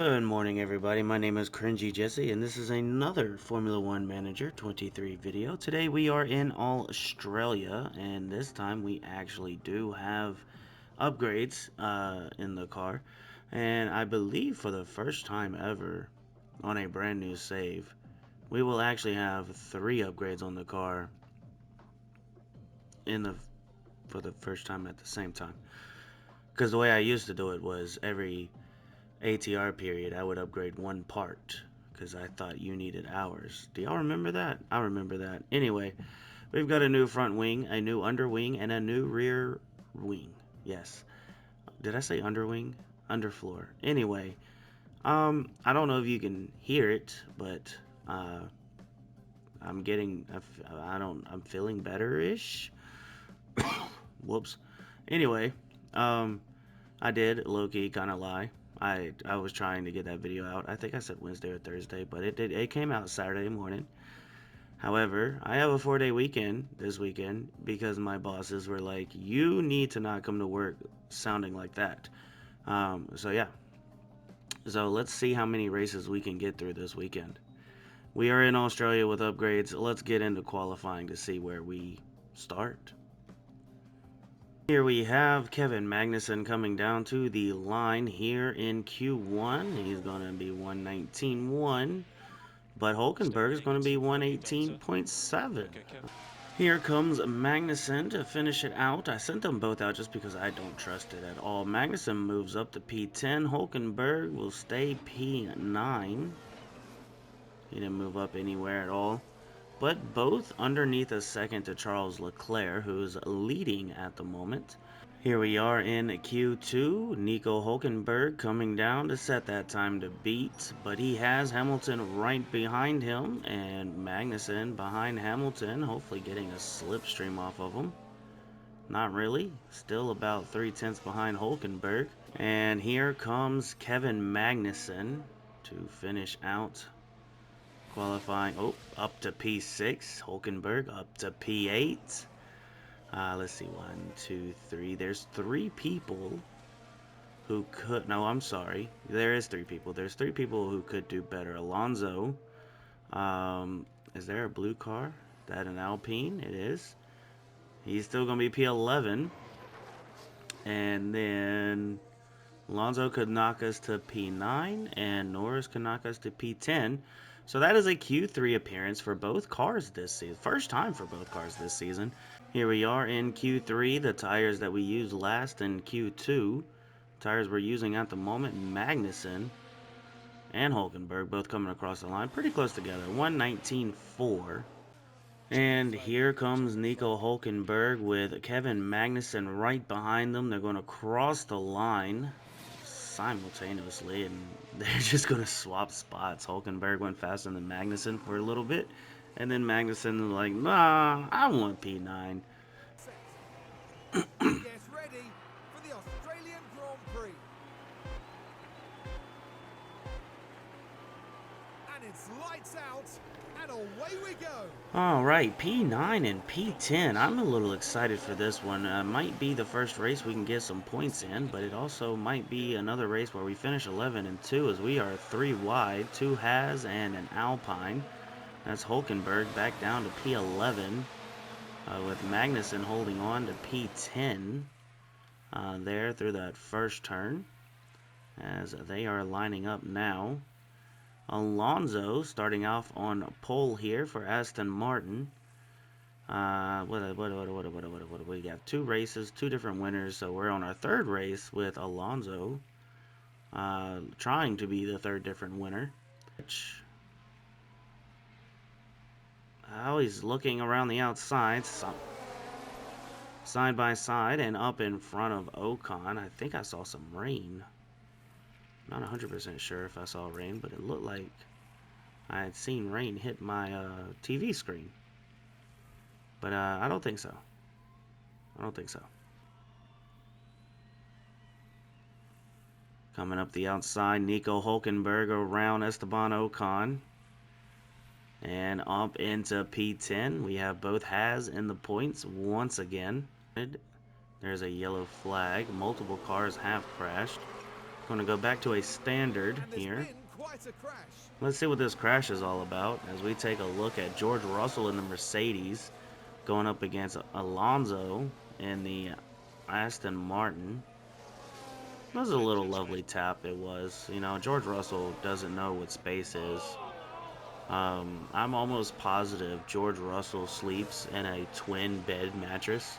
Good morning, everybody. My name is CringeyJesse, and this is another Formula One Manager 23 video. Today we are in Australia, and this time we actually do have upgrades in the car. And I believe for the first time ever on a brand new save, we will actually have 3 upgrades on the car in the for the first time at the same time. Because the way I used to do it was every ATR period, I would upgrade one part because I thought you needed hours. Do y'all remember that? I remember that. Anyway, we've got a new front wing, a new underwing, and a new rear wing. Yes. Did I say underwing? Underfloor. Anyway, I don't know if you can hear it, but I'm getting, I'm feeling better-ish. Whoops. Anyway, um, I did low-key kind of lie. I was trying to get that video out. I think I said Wednesday or Thursday, but it came out Saturday morning. However, I have a 4-day weekend this weekend because my bosses were like, "You need to not come to work sounding like that." So yeah. So let's see how many races we can get through this weekend. We are in Australia with upgrades. Let's get into qualifying to see where we start. Here we have Kevin Magnussen coming down to the line here in Q1. He's going to be 119.1, but Hulkenberg is going to be 118.7. Here comes Magnussen to finish it out. I sent them both out just because I don't trust it at all. Magnussen moves up to P10. Hulkenberg will stay P9. He didn't move up anywhere at all. But both underneath a second to Charles Leclerc, who's leading at the moment. Here we are in Q2. Nico Hulkenberg coming down to set that time to beat, but he has Hamilton right behind him, and Magnussen behind Hamilton, hopefully getting a slipstream off of him. Not really. Still about 3/10 behind Hulkenberg. And here comes Kevin Magnussen to finish out qualifying. Oh, up to P6. Hulkenberg up to P8. Let's see, 1, 2, 3. There's 3 people who could. No, I'm sorry. There is 3 people. There's 3 people who could do better. Alonso. Is there a blue car? That an Alpine? It is. He's still gonna be P11, and then Alonso could knock us to P9, and Norris could knock us to P10. So that is a Q3 appearance for both cars this season. First time for both cars this season. Here we are in Q3, the tires that we used last in Q2. Tires we're using at the moment, Magnussen and Hulkenberg, both coming across the line pretty close together, 119.4. And here comes Nico Hulkenberg with Kevin Magnussen right behind them. They're going to cross the line simultaneously, and they're just going to swap spots. Hulkenberg went faster than Magnussen for a little bit, and then Magnussen was like, "Nah, I want P9." Get ready for the Australian Grand Prix. And it's lights out, and away we go. Alright, P9 and P10. I'm a little excited for this one. Might be the first race we can get some points in, but it also might be another race where we finish 11 and 2 as we are 3 wide, 2 Haas and an Alpine. That's Hulkenberg back down to P11 with Magnussen holding on to P10 there through that first turn as they are lining up now. Alonso starting off on pole here for Aston Martin. We got 2 races, 2 different winners, so we're on our 3rd race with Alonso trying to be the 3rd different winner. He's looking around the outside, side by side, and up in front of Ocon. I think I saw some rain. Not 100% sure if I saw rain, but it looked like I had seen rain hit my TV screen. But I don't think so. I don't think so. Coming up the outside, Nico Hulkenberg around Esteban Ocon. And up into P10. We have both Haas in the points once again. There's a yellow flag. Multiple cars have crashed. Going to go back to a standard And there's here. been quite a crash. Let's see what this crash is all about as we take a look at George Russell in the Mercedes going up against Alonso in the Aston Martin. That was a little lovely tap, it was. You know, George Russell doesn't know what space is. I'm almost positive George Russell sleeps in a twin bed mattress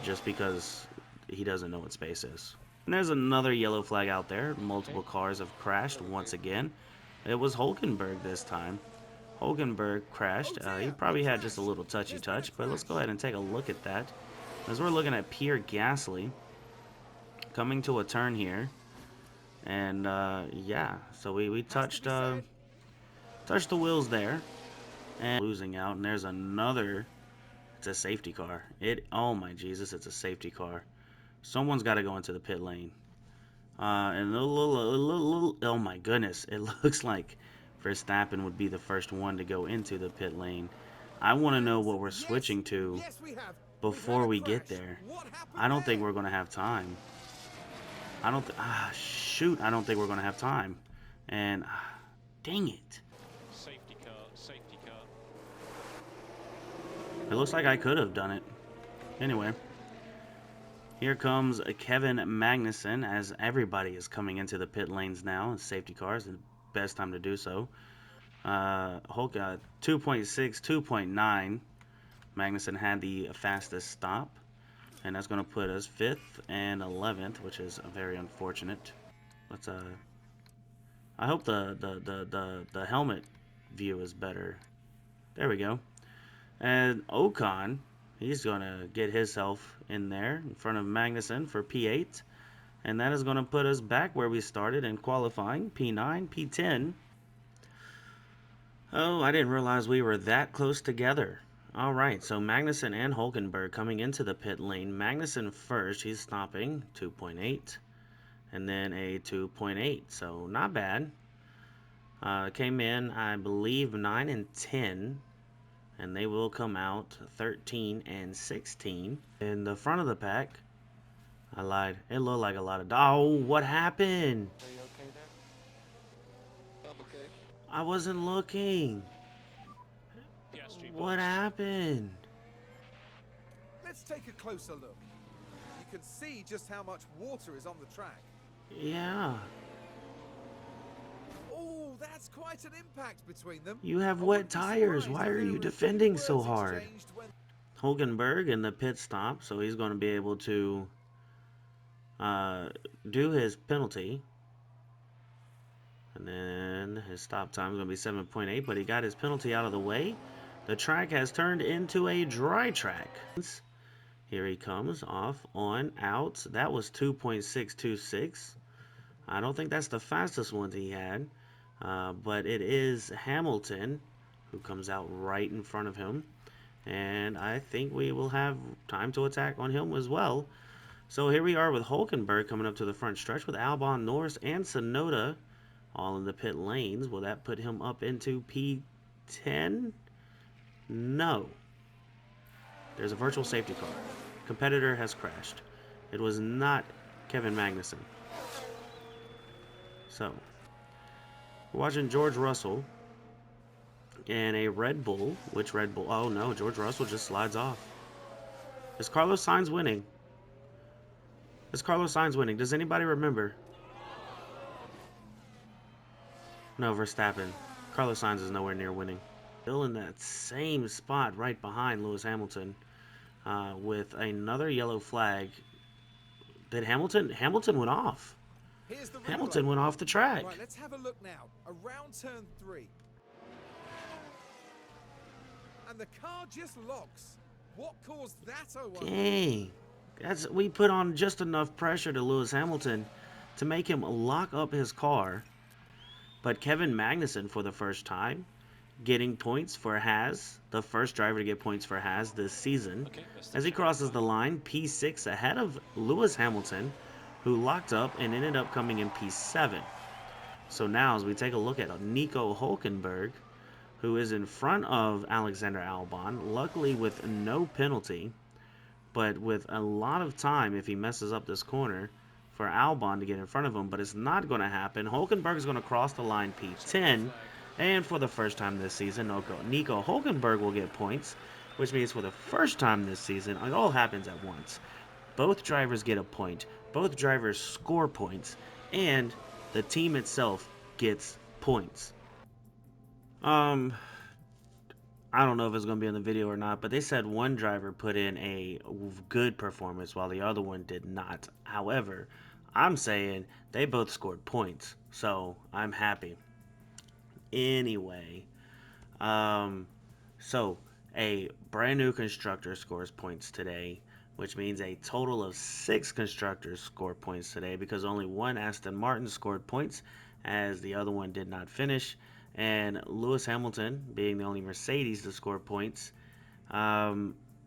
just because he doesn't know what space is. And there's another yellow flag out there. Multiple cars have crashed once again. It was Hulkenberg this time. Hulkenberg crashed. He probably had just a little touchy touch, but let's go ahead and take a look at that. As we're looking at Pierre Gasly coming to a turn here. And yeah, so we touched the wheels there. And losing out, and there's another. It's a safety car. Oh my Jesus, it's a safety car. Someone's got to go into the pit lane. Oh my goodness, it looks like Verstappen would be the first one to go into the pit lane. I want to know what we're switching to before we get there. I don't think we're going to have time. I don't think we're going to have time. And dang it. Safety car, safety car. It looks like I could have done it. Anyway. Here comes Kevin Magnussen as everybody is coming into the pit lanes now. Safety cars, the best time to do so. Hulk 2.6, 2.9. Magnussen had the fastest stop. And that's going to put us 5th and 11th, which is very unfortunate. Let's I hope the helmet view is better. There we go. And Ocon, he's going to get himself in there in front of Magnussen for P8. And that is going to put us back where we started in qualifying, P9, P10. Oh, I didn't realize we were that close together. All right, so Magnussen and Hulkenberg coming into the pit lane. Magnussen first, he's stopping, 2.8. And then a 2.8, so not bad. Came in, I believe, 9 and 10. And they will come out 13 and 16. In the front of the pack, I lied. It looked like a lot of... Oh, what happened? Are you okay there? I'm okay. I wasn't looking. What happened? Let's take a closer look. You can see just how much water is on the track. Yeah. Oh, that's quite an impact between them. You have wet tires. Why are you defending so hard? Hulkenberg in the pit stop, so he's going to be able to do his penalty. And then his stop time is going to be 7.8, but he got his penalty out of the way. The track has turned into a dry track. Here he comes, off, on, out. That was 2.626. I don't think that's the fastest one he had, but it is Hamilton who comes out right in front of him. And I think we will have time to attack on him as well. So here we are with Hulkenberg coming up to the front stretch with Albon, Norris, and Tsunoda all in the pit lanes. Will that put him up into P10? No. There's a virtual safety car. Competitor has crashed. It was not Kevin Magnussen. So, we're watching George Russell in a Red Bull. Which Red Bull? Oh no, George Russell just slides off. Is Carlos Sainz winning? Is Carlos Sainz winning? Does anybody remember? No, Verstappen. Carlos Sainz is nowhere near winning. Still in that same spot right behind Lewis Hamilton with another yellow flag. Did Hamilton went off. Hamilton went off the track. Right, let's have a look now. Around turn 3. And the car just locks. What caused that, oh well? Dang. We put on just enough pressure to Lewis Hamilton to make him lock up his car. But Kevin Magnussen, for the first time, getting points for Haas, the first driver to get points for Haas this season. Okay, as he crosses the line, P6 ahead of Lewis Hamilton, who locked up and ended up coming in P7. So now as we take a look at Nico Hulkenberg, who is in front of Alexander Albon, luckily with no penalty, but with a lot of time if he messes up this corner for Albon to get in front of him, but it's not going to happen. Hulkenberg is going to cross the line P10, and for the first time this season, Nico Hulkenberg will get points, which means for the first time this season, it all happens at once. Both drivers get a point, both drivers score points, and the team itself gets points. I don't know if it's going to be in the video or not, but they said one driver put in a good performance while the other one did not. However, I'm saying they both scored points, so I'm happy. Anyway, um, so a brand new constructor scores points today, which means a total of 6 constructors score points today because only one Aston Martin scored points as the other one did not finish. And Lewis Hamilton, being the only Mercedes to score points, I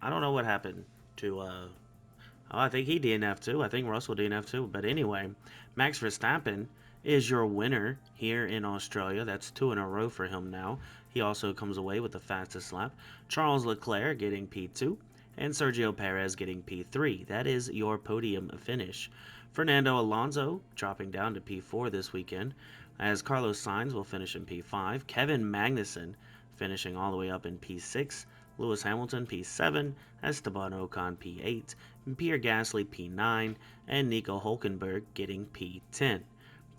don't know what happened to. I think he DNF too. I think Russell DNF too. But anyway, Max Verstappen is your winner here in Australia. That's 2 in a row for him now. He also comes away with the fastest lap. Charles Leclerc getting P2 and Sergio Perez getting P3. That is your podium finish. Fernando Alonso dropping down to P4 this weekend, as Carlos Sainz will finish in P5. Kevin Magnussen finishing all the way up in P6. Lewis Hamilton P7, Esteban Ocon P8, Pierre Gasly P9, and Nico Hulkenberg getting P10.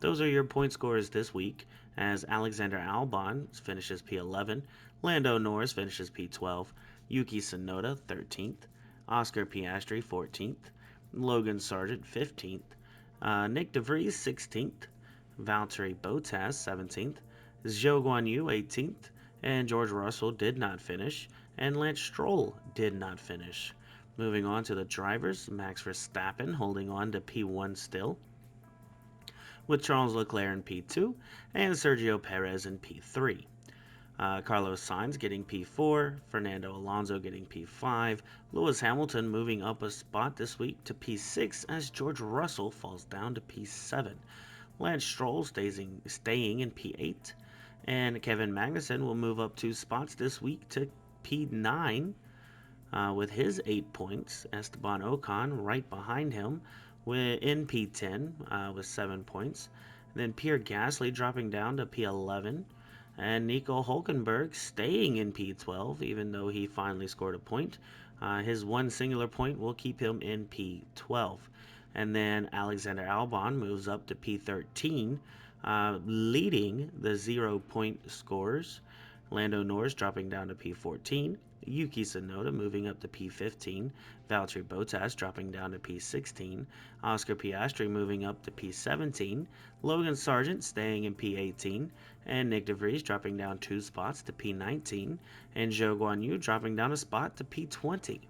Those are your point scorers this week, as Alexander Albon finishes P11, Lando Norris finishes P12, Yuki Tsunoda 13th, Oscar Piastri 14th, Logan Sargent 15th, Nick DeVries 16th, Valtteri Bottas 17th, Zhou Guanyu 18th, and George Russell did not finish, and Lance Stroll did not finish. Moving on to the drivers, Max Verstappen holding on to P1 still, with Charles Leclerc in P2 and Sergio Perez in P3. Carlos Sainz getting P4, Fernando Alonso getting P5, Lewis Hamilton moving up a spot this week to P6 as George Russell falls down to P7. Lance Stroll staying in P8, and Kevin Magnussen will move up 2 spots this week to P9 with his 8 points. Esteban Ocon right behind him in P10 with 7 points. And then Pierre Gasly dropping down to P11. And Nico Hulkenberg staying in P12, even though he finally scored a point. His one singular point will keep him in P12. And then Alexander Albon moves up to P13, leading the 0-point scorers. Lando Norris dropping down to P14. Yuki Tsunoda moving up to P15, Valtteri Bottas dropping down to P16, Oscar Piastri moving up to P17, Logan Sargent staying in P18, and Nick DeVries dropping down 2 spots to P19, and Zhou Guanyu dropping down a spot to P20.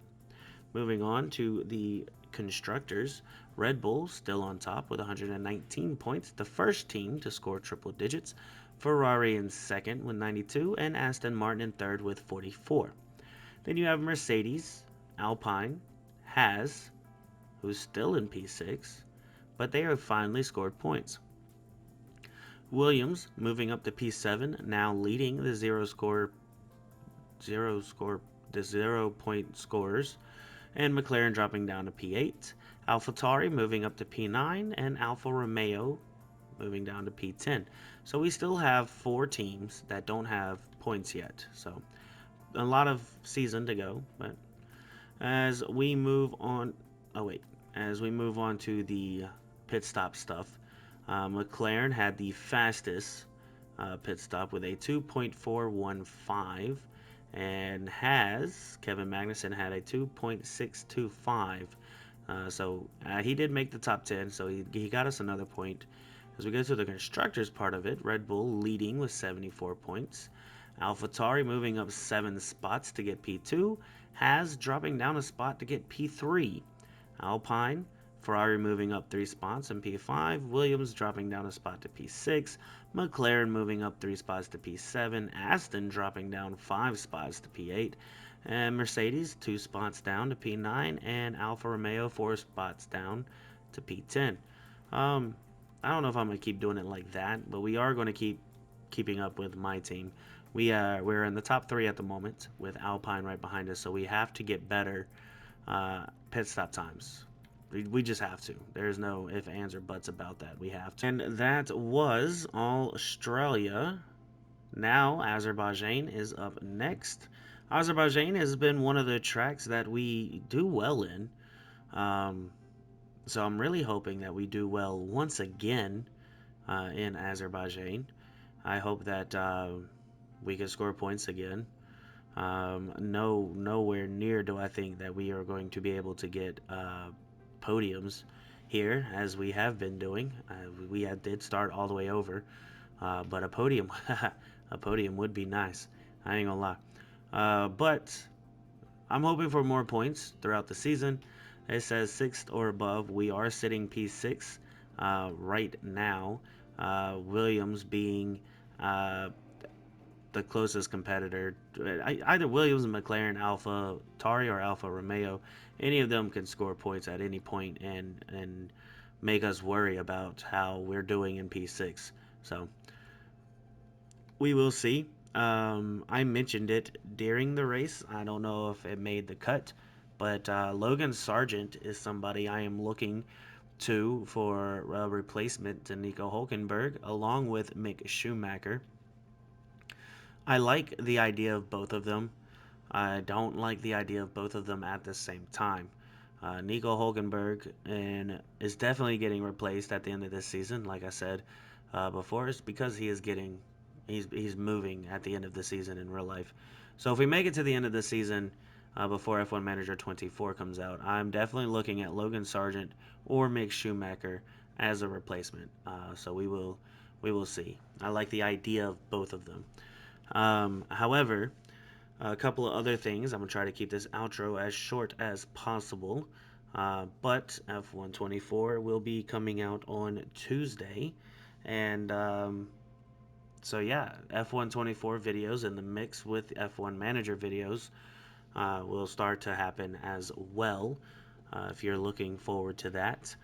Moving on to the constructors, Red Bull still on top with 119 points, the first team to score triple digits, Ferrari in second with 92, and Aston Martin in third with 44. Then you have Mercedes, Alpine, Haas, who's still in P6, but they have finally scored points. Williams moving up to P7, now leading the 0-point scorers, and McLaren dropping down to P8. AlphaTauri moving up to P9, and Alfa Romeo moving down to P10. So we still have 4 teams that don't have points yet. So a lot of season to go, but as we move on to the pit stop stuff, McLaren had the fastest pit stop with a 2.415, and Kevin Magnussen had a 2.625. So he did make the top 10, so he got us another point. As we go to the constructors part of it, Red Bull leading with 74 points. AlphaTauri moving up 7 spots to get P2. Haas dropping down a spot to get P3. Alpine, Ferrari moving up 3 spots in P5. Williams dropping down a spot to P6. McLaren moving up 3 spots to P7. Aston dropping down 5 spots to P8. And Mercedes 2 spots down to P9. And Alfa Romeo 4 spots down to P10. I don't know if I'm going to keep doing it like that, but we are going to keep keeping up with my team. We're in the top 3 at the moment with Alpine right behind us, so we have to get better pit stop times. We just have to. There's no ifs, ands, or buts about that. We have to. And that was all Australia. Now, Azerbaijan is up next. Azerbaijan has been one of the tracks that we do well in. Um, so I'm really hoping that we do well once again in Azerbaijan. I hope that we can score points again. Nowhere near do I think that we are going to be able to get podiums here as we have been doing. Did start all the way over, but a podium, a podium would be nice. I ain't gonna lie. But I'm hoping for more points throughout the season. It says sixth or above. We are sitting P6 right now. Williams being the closest competitor. Either Williams, McLaren, Alpha Tauri, or Alfa Romeo. Any of them can score points at any point and make us worry about how we're doing in P6. So we will see. I mentioned it during the race. I don't know if it made the cut, but Logan Sargent is somebody I am looking to for a replacement to Nico Hulkenberg, along with Mick Schumacher. I like the idea of both of them. I don't like the idea of both of them at the same time. Nico Hulkenberg is definitely getting replaced at the end of this season. Like I said before, it's because he's moving at the end of the season in real life. So if we make it to the end of the season before F1 Manager 24 comes out, I'm definitely looking at Logan Sargent or Mick Schumacher as a replacement. So we will see. I like the idea of both of them. However, a couple of other things. I'm going to try to keep this outro as short as possible. But F124 will be coming out on Tuesday. And so, yeah, F124 videos in the mix with F1 Manager videos will start to happen as well. If you're looking forward to that,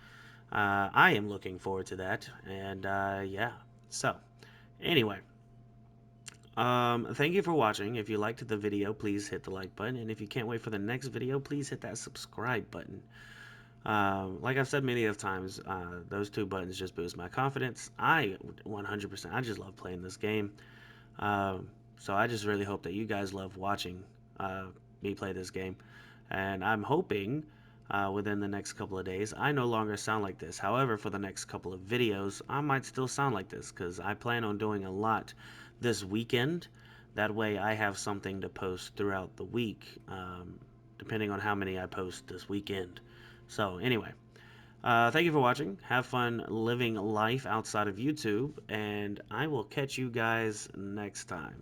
I am looking forward to that. And yeah, so anyway. Thank you for watching. If you liked the video, please hit the like button. And if you can't wait for the next video, please hit that subscribe button. Like I've said many of times, those two buttons just boost my confidence. 100%, I just love playing this game. So I just really hope that you guys love watching me play this game. And I'm hoping within the next couple of days, I no longer sound like this. However, for the next couple of videos, I might still sound like this because I plan on doing a lot this weekend. That way I have something to post throughout the week, depending on how many I post this weekend. So anyway, thank you for watching. Have fun living life outside of YouTube, and I will catch you guys next time.